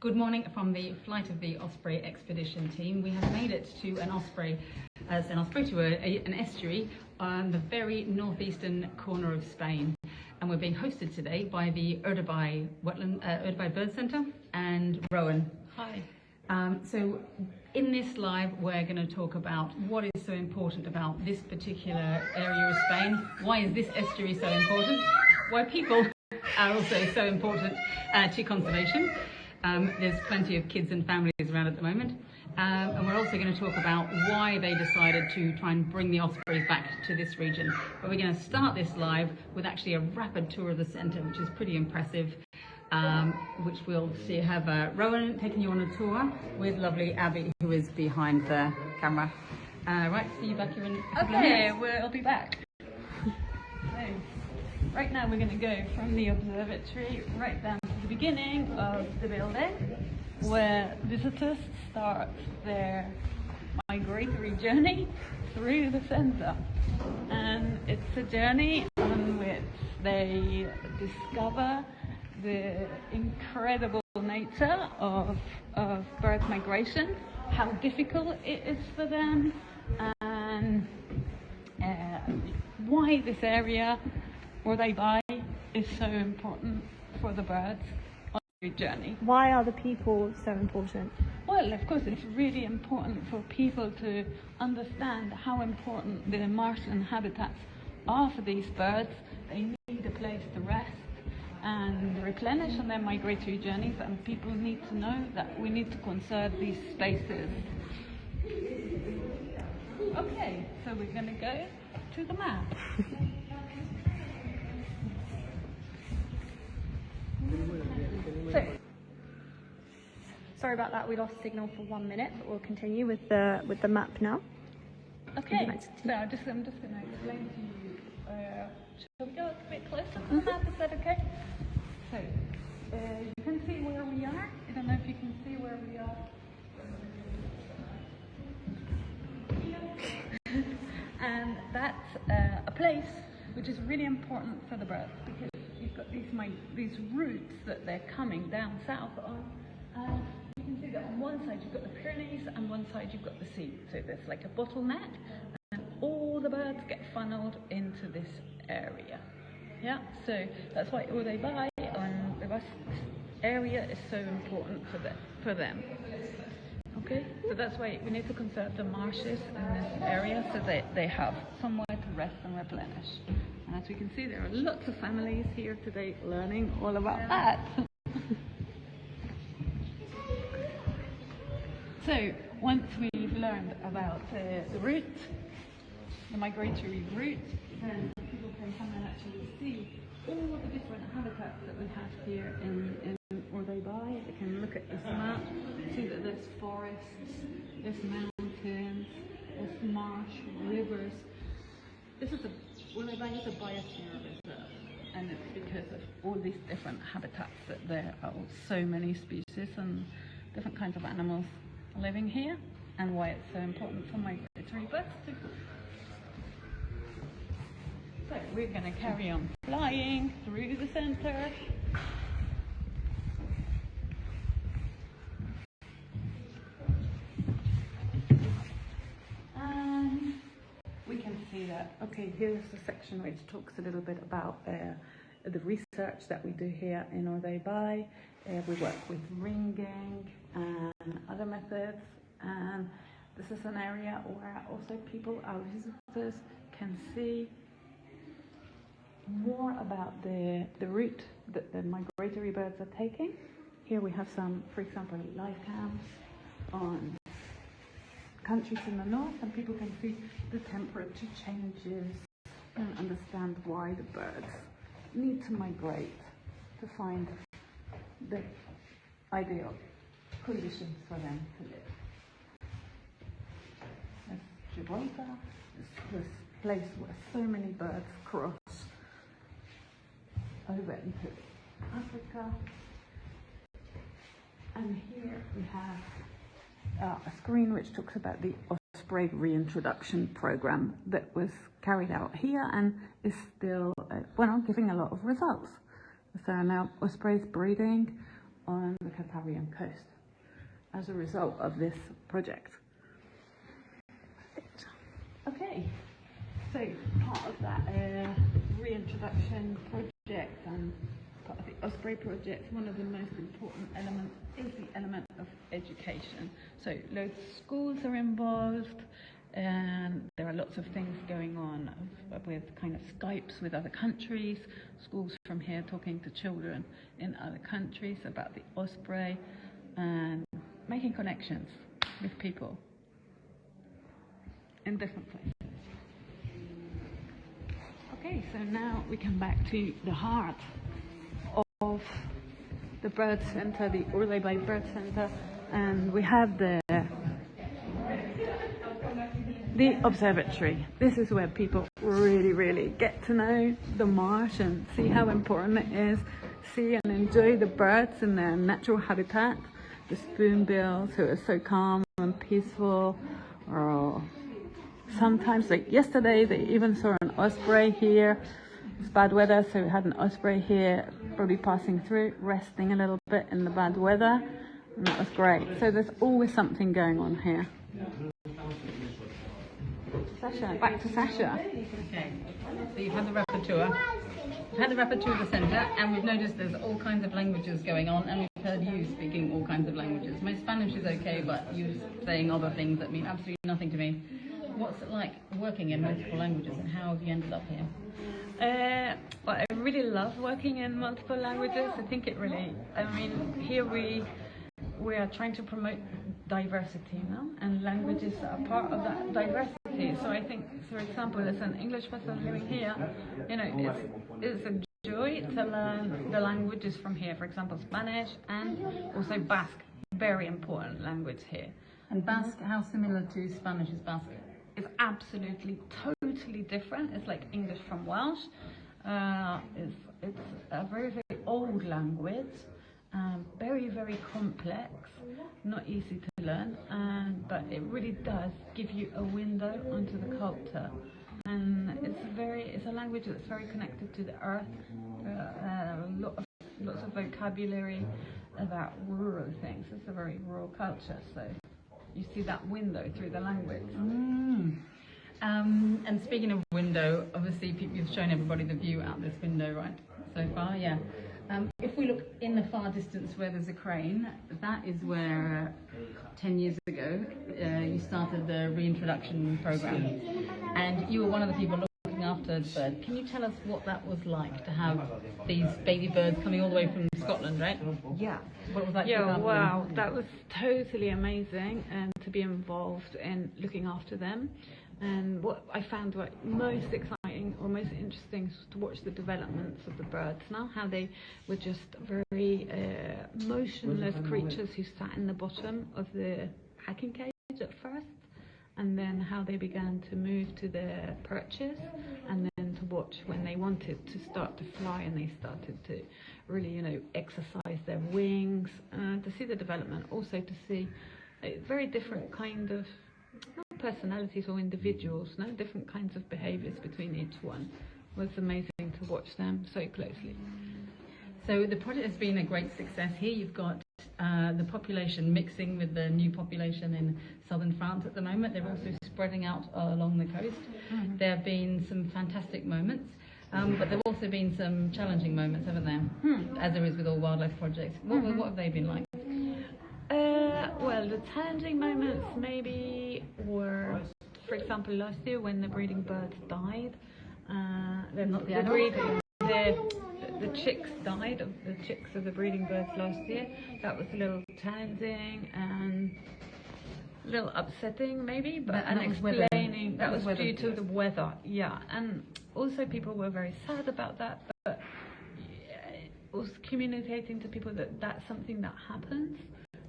Good morning from the Flight of the Osprey expedition team. We have made it to an osprey to an estuary on the very northeastern corner of Spain. And we're being hosted today by the Urdaibai Bird Center and Rowan. Hi. So in this live, we're going to talk about what is so important about this particular area of Spain. Why is this estuary so important? Why people are also so important to conservation. There's plenty of kids and families around at the moment. And we're also going to talk about why they decided to try and bring the ospreys back to this region. But we're going to start this live with actually a rapid tour of the centre, which is pretty impressive, which we'll see. Have Rowan taking you on a tour with lovely Abby, who is behind the camera. Right, see you back here in a couple of minutes. We'll be back. So, right now we're going to go from the observatory right down to the beginning of the building, where visitors start their migratory journey through the centre. And it's a journey on which they discover the incredible nature of bird migration, how difficult it is for them, and why this area, Urdaibai, is so important for the birds on their journey. Why are the people so important? Well, of course, it's really important for people to understand how important the marshland habitats are for these birds. They need a place to rest and replenish on their migratory journeys, and people need to know that we need to conserve these spaces. Okay, so we're going to go to the map. So, sorry about that, we lost signal for 1 minute, but we'll continue with the map now. Okay, so I'm just going to explain to you. Shall we go a bit closer to the map? Is that okay? So, you can see where we are. I don't know if you can see where we are. And that's a place which is really important for the birds, because you've got these routes that they're coming down south on. You can see that on one side you've got the Pyrenees and one side you've got the sea. So there's like a bottleneck, and all the birds get funneled into this area. Yeah, so that's why Urdaibai and the rest area is so important for them. Okay, so that's why we need to conserve the marshes in this area so that they have somewhere to rest and replenish. And as we can see, there are lots of families here today learning all about that. So once we've learned about the route, the migratory route, then people can come and actually see all the different habitats that we have here in Urdaibai. They can look at this map, see that there's forests, there's mountains, there's marsh, rivers. Urdaibai is a biosphere reserve, and it's because of all these different habitats that there are so many species and different kinds of animals living here, and why it's so important for migratory birds too. So we're going to carry on flying through the centre. And we can see that, okay, here's the section which talks a little bit about the research that we do here in Urdaibai. We work with ringing and other methods, and this is an area where also people, our visitors, can see more about the route that the migratory birds are taking. Here we have some, for example, live cams on countries in the north, and people can see the temperature changes and understand why the birds need to migrate to find the ideal conditions for them to live. There's Gibraltar, this place where so many birds cross over into Africa. And here we have a screen which talks about the osprey reintroduction program that was carried out here and is still giving a lot of results. There are now ospreys breeding on the Cantabrian coast as a result of this project. Okay, so part of that reintroduction project and part of the Osprey project, one of the most important elements is the element of education. So loads of schools are involved, and there are lots of things going on with kind of Skypes with other countries, schools from here talking to children in other countries about the osprey and making connections with people in different places. Okay, so now we come back to the heart of the bird center, the Urdaibai Bird Center, and we have the observatory. This is where people really get to know the marsh and see how important it is, see and enjoy the birds in their natural habitat, the spoonbills who are so calm and peaceful, or sometimes, like yesterday, they even saw an osprey here. It's bad weather, so we had an osprey here, probably passing through, resting a little bit in the bad weather, and that was great. So there's always something going on here. Sacha, back to Sacha. Okay, so you've had the rapid tour. We've had the rapid tour of the centre, and we've noticed there's all kinds of languages going on, and we've heard you speaking all kinds of languages. My Spanish is okay, but you saying other things that mean absolutely nothing to me. What's it like working in multiple languages, and how have you ended up here? Well, I really love working in multiple languages. I think it really, here we are trying to promote diversity, no? And languages are part of that diversity. So I think, for example, as an English person living here, it's a joy to learn the languages from here. For example, Spanish and also Basque, very important language here. And Basque, how similar to Spanish is Basque? It's absolutely, totally different. It's like English from Welsh. It's a very old language, very complex, not easy to learn, but it really does give you a window onto the culture. And it's a language that's very connected to the earth. Lots of vocabulary about rural things. It's a very rural culture, so you see that window through the language. And speaking of window, obviously you've shown everybody the view out this window, right? So far, yeah. If we look in the far distance where there's a crane, that is where 10 years ago you started the reintroduction program, and you were one of the people looking after the bird. Can you tell us what that was like to have these baby birds coming all the way from Scotland, right? Yeah. What was that? Yeah, wow, that was totally amazing, and to be involved in looking after them. And what I found most exciting or most interesting was to watch the developments of the birds now, how they were just very motionless creatures who sat in the bottom of the packing cage at first, and then how they began to move to their perches, and then to watch when they wanted to start to fly and they started to really, exercise their wings, to see the development, also to see a very different kind of personalities or individuals, different kinds of behaviours between each one. It was amazing to watch them so closely. So the project has been a great success here. You've got the population mixing with the new population in southern France at the moment. They're also spreading out along the coast. Mm-hmm. There have been some fantastic moments, but there have also been some challenging moments, haven't there? As there is with all wildlife projects. What have they been like? Well, the challenging moments maybe were, for example, last year when the breeding birds died. The chicks died, of the chicks of the breeding birds last year. That was a little challenging and a little upsetting maybe, but explaining that was due to the weather. Yeah, and also people were very sad about that, but was communicating to people that that's something that happens,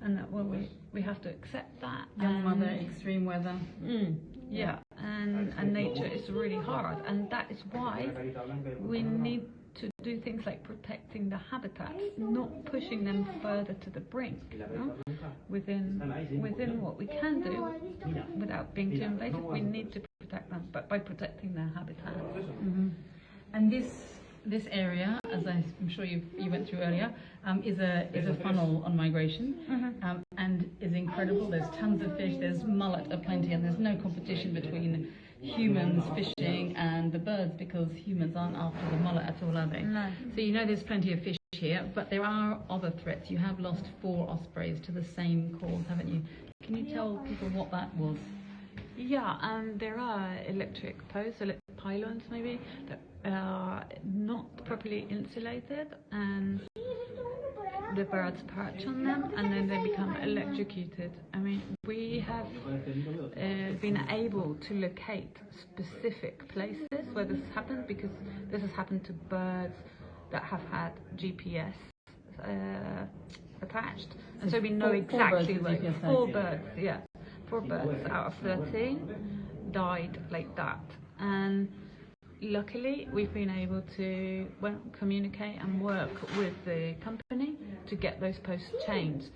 and that we have to accept that. Young mother, extreme weather. Yeah, and nature is really hard, and that is why we need to do things like protecting the habitats, not pushing them further to the brink, within what we can do without being too invasive. We need to protect them, but by protecting their habitats. And this this area, as I'm sure you went through earlier, is a funnel on migration, and is incredible. There's tons of fish, there's mullet aplenty, and there's no competition between humans fishing and the birds, because humans aren't after the mullet at all, are they? No. So you know there's plenty of fish here, but there are other threats. You have lost 4 ospreys to the same cause, haven't you? Can you tell people what that was? Yeah, and there are electric posts, electric pylons maybe, that are not properly insulated, and the birds perch on them and then they become electrocuted. I mean, we have been able to locate specific places where this has happened, because this has happened to birds that have had GPS attached, and so we know exactly where 4 birds, yeah. 4 birds out of 13 died like that, and luckily we've been able to communicate and work with the company to get those posts changed.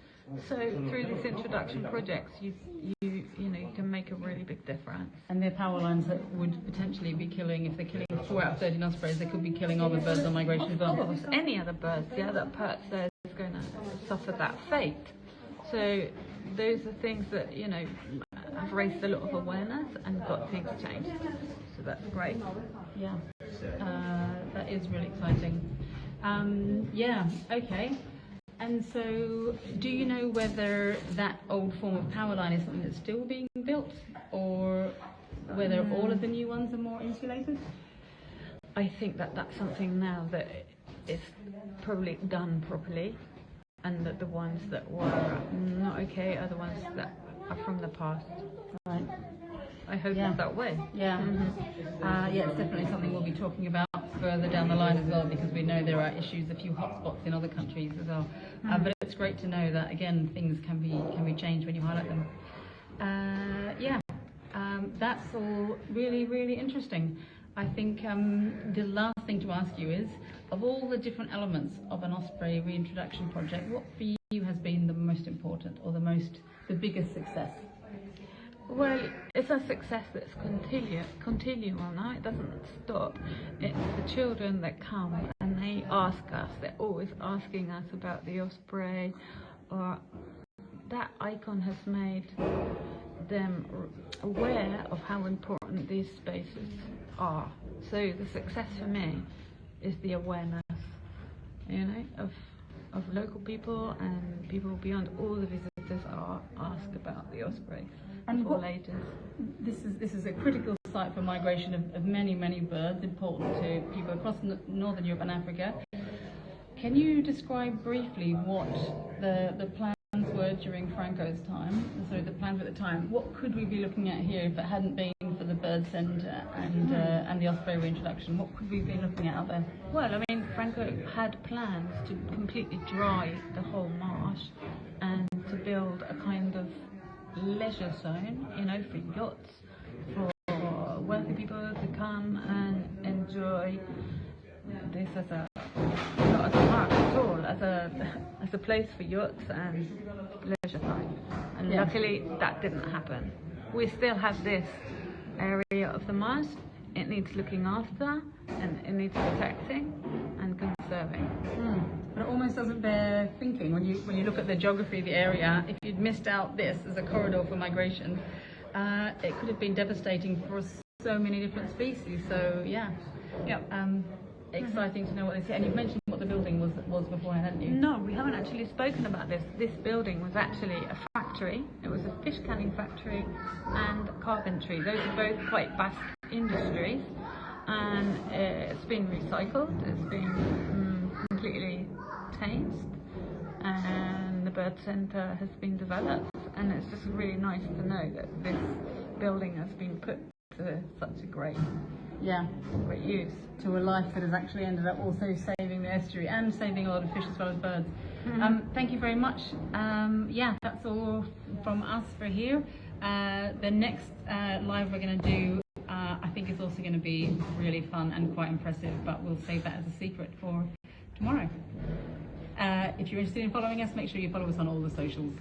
So through these introduction projects, you can make a really big difference. And they're power lines that would potentially be killing, if they're killing 4 out of 13 ospreys, they could be killing other birds on migration as well. Of course, any other birds, yeah, that perch there is going to suffer that fate. So those are things that, have raised a lot of awareness and got things changed. So that's great. Yeah, that is really exciting. Yeah, okay. And so, do you know whether that old form of power line is something that's still being built, or whether all of the new ones are more insulated? I think that that's something now that is probably done properly, and that the ones that were not okay are the ones that are from the past. Right. I hope it's that way. Yeah. Yeah, it's definitely something we'll be talking about further down the line as well, because we know there are issues, a few hotspots in other countries as well. But it's great to know that, again, things can be changed when you highlight them. That's all really, really interesting. I think the last thing to ask you is, of all the different elements of an osprey reintroduction project, what for you has been the most important, or the biggest success? Well, it's a success that's continual now. It doesn't stop. It's the children that come and they ask us. They're always asking us about the osprey, or that icon has made them aware of how important these spaces are. So the success for me is the awareness, of local people and people beyond all the visitors are asked about the osprey. And this is a critical site for migration of many, many birds, important to people across Northern Europe and Africa. Can you describe briefly what the plans were during Franco's time, so the plans at the time? What could we be looking at here if it hadn't been for the Bird Center and the osprey reintroduction? What could we be looking at out there? Well, I mean, Franco had plans to completely dry the whole marsh and to build a kind of leisure zone, for yachts, for wealthy people to come and enjoy this not as a park at all, as a place for yachts and leisure time. And luckily that didn't happen. We still have this area of the marsh. It needs looking after, and it needs protecting and conserving. But it almost doesn't bear thinking when you look at the geography of the area. If you'd missed out this as a corridor for migration, it could have been devastating for so many different species. So exciting to know what they say. And you've mentioned what the building was beforehand, hadn't you? No, we haven't actually spoken about this. This building was actually a factory. It was a fish canning factory and carpentry. Those are both quite vast industries, and it's been recycled. It's been completely changed, and the Bird Center has been developed, and it's just really nice to know that this building has been put to such a great use. To a life that has actually ended up also saving the estuary and saving a lot of fish as well as birds. Thank you very much. That's all from us for here. The next live we're going to do, I think is also going to be really fun and quite impressive, but we'll save that as a secret for tomorrow. If you're interested in following us, make sure you follow us on all the socials.